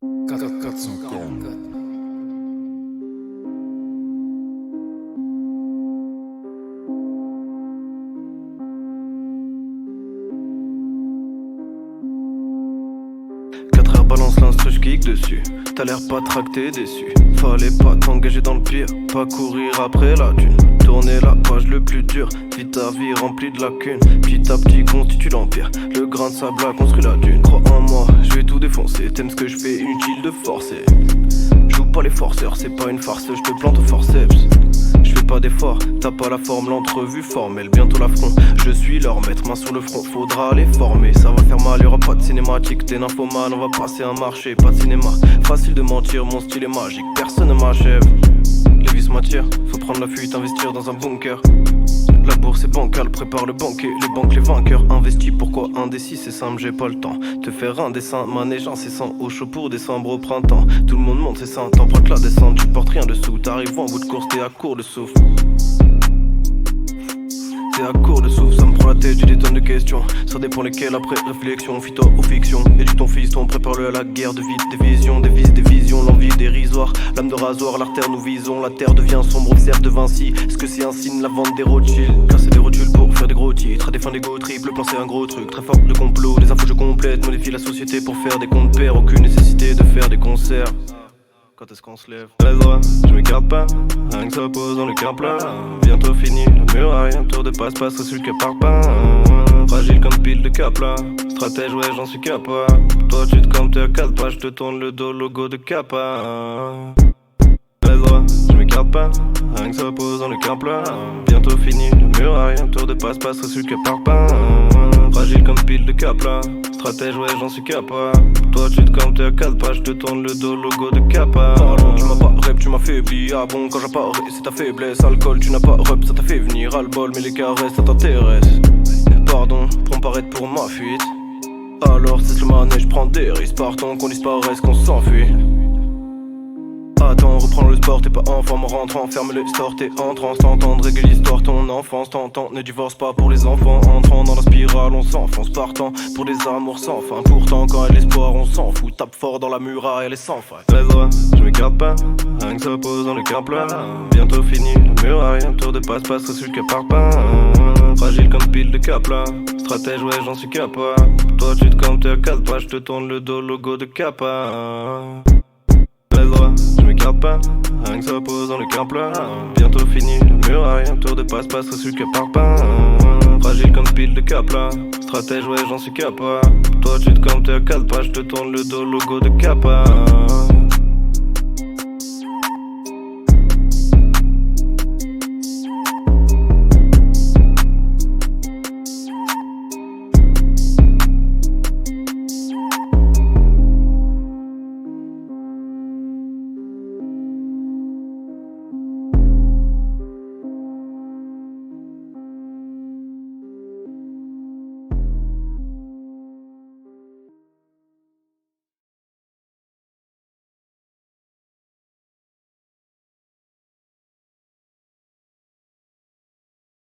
450. 4 heures balance l'instru, j'kick dessus. T'as l'air pas tracté, déçu. Fallait pas t'engager dans le pire, pas courir après la thune. Tourner la page le plus dur, vite ta vie remplie de lacunes. Petit à petit constitue l'empire, le grain de sable a construit la dune. Crois en moi, je vais tout défoncer, t'aimes ce que je fais, inutile de forcer. Joue pas les forceurs, c'est pas une farce, je te plante au forceps. Je fais pas d'effort, t'as pas la forme, l'entrevue formelle, bientôt l'affront. Je suis leur maître, main sur le front, faudra les former. Ça va faire mal, y'aura pas de cinématique, t'es nymphomane, on va passer un marché, pas de cinéma. Facile de mentir, mon style est magique, personne ne m'achève. Les vis m'attirent, faut prendre la fuite, investir dans un bunker. La bourse est bancale, prépare le banquet, les banques les vainqueurs. Investis, pourquoi indécis, c'est simple, j'ai pas le temps. Te faire un dessin, manège incessant, au chaud pour décembre au printemps. Tout le monde monte ses seins, t'empruntes la descente, tu portes rien dessous. T'arrives en bout de course, t'es à court de souffle. T'es à court de souffle, ça me prend la tête, j'ai des tonnes de questions. Ça dépend lesquelles après réflexion, fie-toi aux fictions. Éduque ton fiston, prépare-le à la guerre de vide, des visions, des vis, des visions, l'envie dérisoire. Lame de rasoir, l'artère nous visons, la terre devient sombre, observe de Vinci. Est-ce que c'est un signe, la vente des Rothschild? Casser des rotules pour faire des gros titres, à des fins d'égo triple, plan c'est un gros truc. Très fort le complot, des infos je complète, modifie la société pour faire des comptes pairs. Aucune nécessité de faire des concerts. Quand est-ce qu'on se lève? Je m'écarte pas, rien que ça pose dans le cœur plat. Bientôt fini, le muraille, un tour de passe-passe sur le capard. Fragile comme pile de Kapla, stratège ouais j'en suis capable. Toi tu te campes, t'es à 4 pas, je te tourne le dos, logo de Kappa. Je m'écarte pas, rien que ça pose dans le cœur plat. Bientôt fini, le muraille, un tour de passe-passe sur le capard. Fragile comme pile de Kapla, stratège ouais j'en suis capable. Toi tu te campes, t'es à 4 pas, je te tourne le dos, logo de Kappa. Pardon, tu m'as pas rep, tu m'as faibli. Ah bon, quand j'apparais c'est ta faiblesse. Alcool, tu n'as pas rep, ça t'a fait venir. Ras le bol, mais les caresses ça t'intéresse. Pardon, pour me paraître pour ma fuite. Alors cesse le manège, prends des risques. Partons, qu'on disparaisse, qu'on s'enfuit. Attends, reprends le sport, t'es pas enfant, me rentrant, ferme les stores, t'es en transe, t'entends, règle l'histoire, ton enfance, t'entends, ne divorce pas pour les enfants, entrant dans la spirale, on s'enfonce, partant pour des amours sans fin, pourtant quand elle l'espoir, on s'en fout, tape fort dans la muraille, elle est sans faille. Je m'écarte pas, rien que ça pose dans le cœur plat, bientôt fini, le muraille, un tour de passe-passe sur le capard. Fragile comme pile de Kapla, stratège ouais j'en suis capable. Toi tu te campes, t'es à 4 pas, je te tourne le dos, logo de Kappa. Je m'écarte pas, rien que ça pose dans le cœur plat. Bientôt fini, le muraille, un tour de passe-passe sur le capard. Fragile comme pile de Kapla, stratège ouais j'en suis capable. Toi tu te campes, t'es à 4 pas, je te tourne le dos, logo de Kappa.